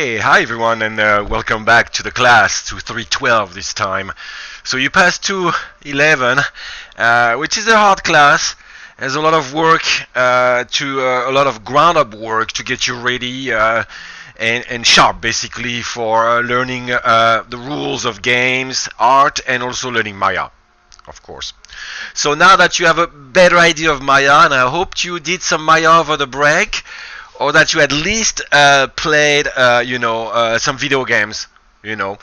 Okay, hi everyone, and welcome back to the class, to 312 this time. So you passed 211, which is a hard class. There's a lot of work, a lot of ground-up work to get you ready and sharp, basically, for learning the rules of games, art, and also learning Maya, of course. So now that you have a better idea of Maya, and I hope you did some Maya over the break, or that you at least played, some video games, or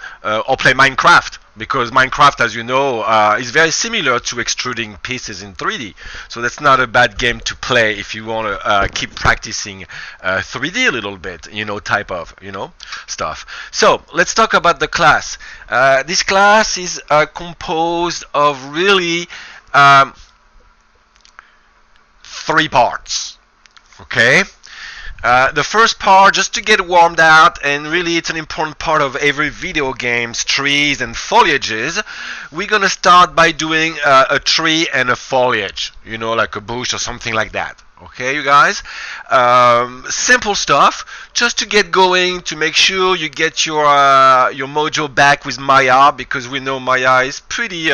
play Minecraft, because Minecraft, as you know, is very similar to extruding pieces in 3D. So that's not a bad game to play if you want to keep practicing 3D a little bit, type of, stuff. So let's talk about the class. This class is composed of really 3 parts. Okay. The first part, just to get warmed out, and really it's an important part of every video game's trees and foliages, we're gonna start by doing a tree and a foliage, like a bush or something like that. Okay, you guys? Simple stuff, just to get going, to make sure you get your mojo back with Maya, because we know Maya is pretty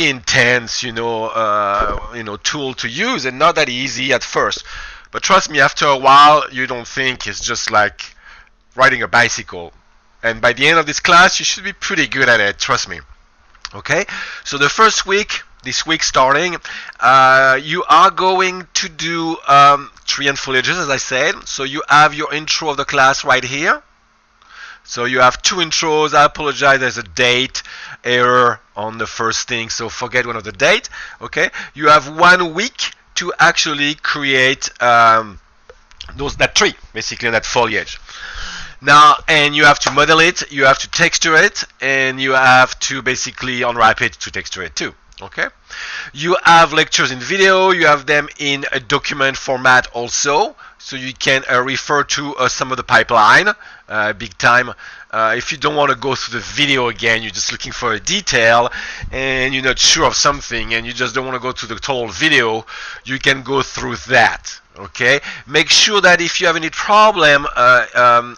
intense, tool to use, and not that easy at first. But trust me, after a while, you don't think it's just like riding a bicycle. And by the end of this class, you should be pretty good at it, trust me. Okay? So the first week, this week starting, you are going to do tree and foliages, as I said. So you have your intro of the class right here. So you have 2 intros. I apologize, there's a date error on the first thing, so forget one of the date. Okay? You have 1 week to actually create that tree, basically, that foliage. Now, and you have to model it, you have to texture it, and you have to basically unwrap it to texture it too. Okay? You have lectures in video, you have them in a document format also, so you can refer to some of the pipeline, big time. If you don't want to go through the video again, you're just looking for a detail and you're not sure of something and you just don't want to go to the total video, you can go through that. Okay, make sure that if you have any problem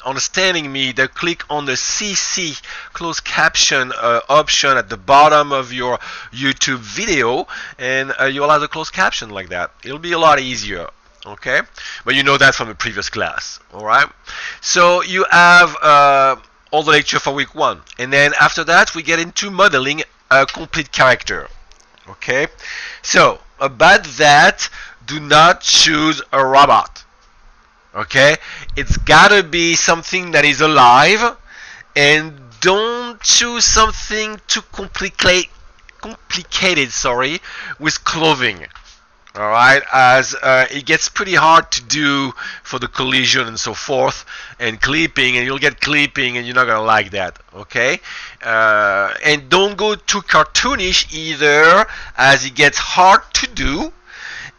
understanding me, that click on the CC, closed caption option at the bottom of your YouTube video, and you'll have the closed caption like that. It'll be a lot easier. Okay, but you know that from the previous class. All right, so you have all the lecture for week 1, and then after that we get into modeling a complete character. Okay, so about that, do not choose a robot. Okay, it's gotta be something that is alive, and don't choose something too complicated, with clothing. Alright, as it gets pretty hard to do for the collision and so forth, and clipping, and you'll get clipping and you're not gonna like that. Okay, and don't go too cartoonish either, as it gets hard to do,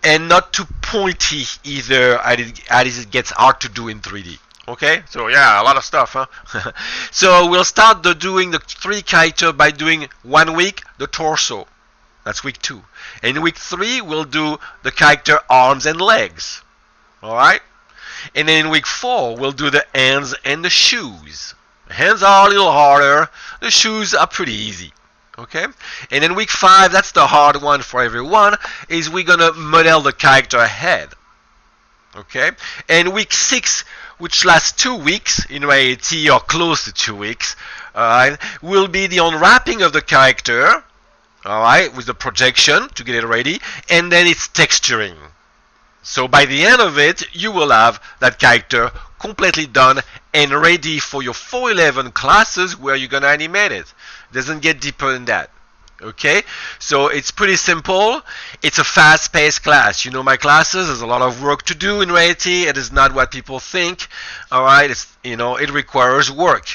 and not too pointy either, as it gets hard to do in 3D. Okay, so yeah, a lot of stuff, huh? So we'll start doing the 3 characters by doing 1 week the torso. That's week 2. And week 3 we'll do the character arms and legs. Alright? And then in week 4 we'll do the hands and the shoes. The hands are a little harder, the shoes are pretty easy. Okay? And then week 5, that's the hard one for everyone, is we're gonna model the character head. Okay? And week 6, which lasts 2 weeks, in reality, or close to 2 weeks, will be the unwrapping of the character. Alright, with the projection to get it ready, and then it's texturing. So by the end of it, you will have that character completely done and ready for your 411 classes where you're gonna animate it. Doesn't get deeper than that. Okay, so it's pretty simple. It's a fast-paced class. My classes, there's a lot of work to do in reality. It is not what people think. Alright, it requires work.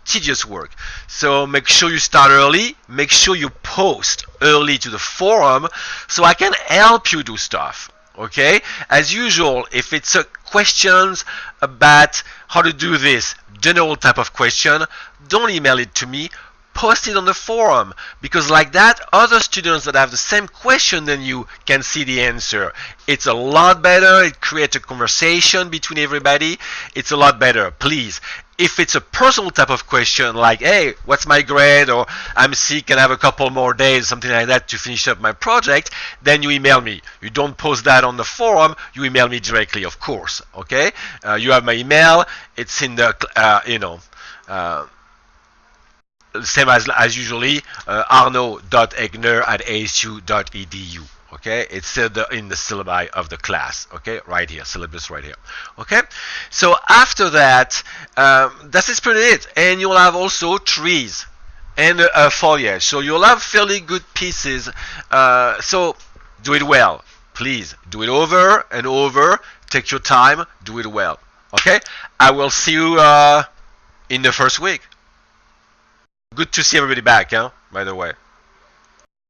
Tedious work. So make sure you start early, make sure you post early to the forum so I can help you do stuff. Okay, as usual, if it's questions about how to do this, general type of question, don't email it to me, post it on the forum, because like that other students that have the same question than you can see the answer. It's a lot better. It creates a conversation between everybody. It's a lot better. Please, if it's a personal type of question like, hey, what's my grade, or I'm sick and I have a couple more days, something like that, to finish up my project, then you email me. You don't post that on the forum. You email me directly, of course. Okay, you have my email. It's in the same as usually, arnaud.egner@asu.edu. Okay, it's in the syllabi of the class. Okay, right here, syllabus right here. Okay, so after that, that is pretty it, and you'll have also trees and foliage. So you'll have fairly good pieces. So do it well, please. Do it over and over. Take your time. Do it well. Okay, I will see you in the first week. Good to see everybody back, huh? By the way.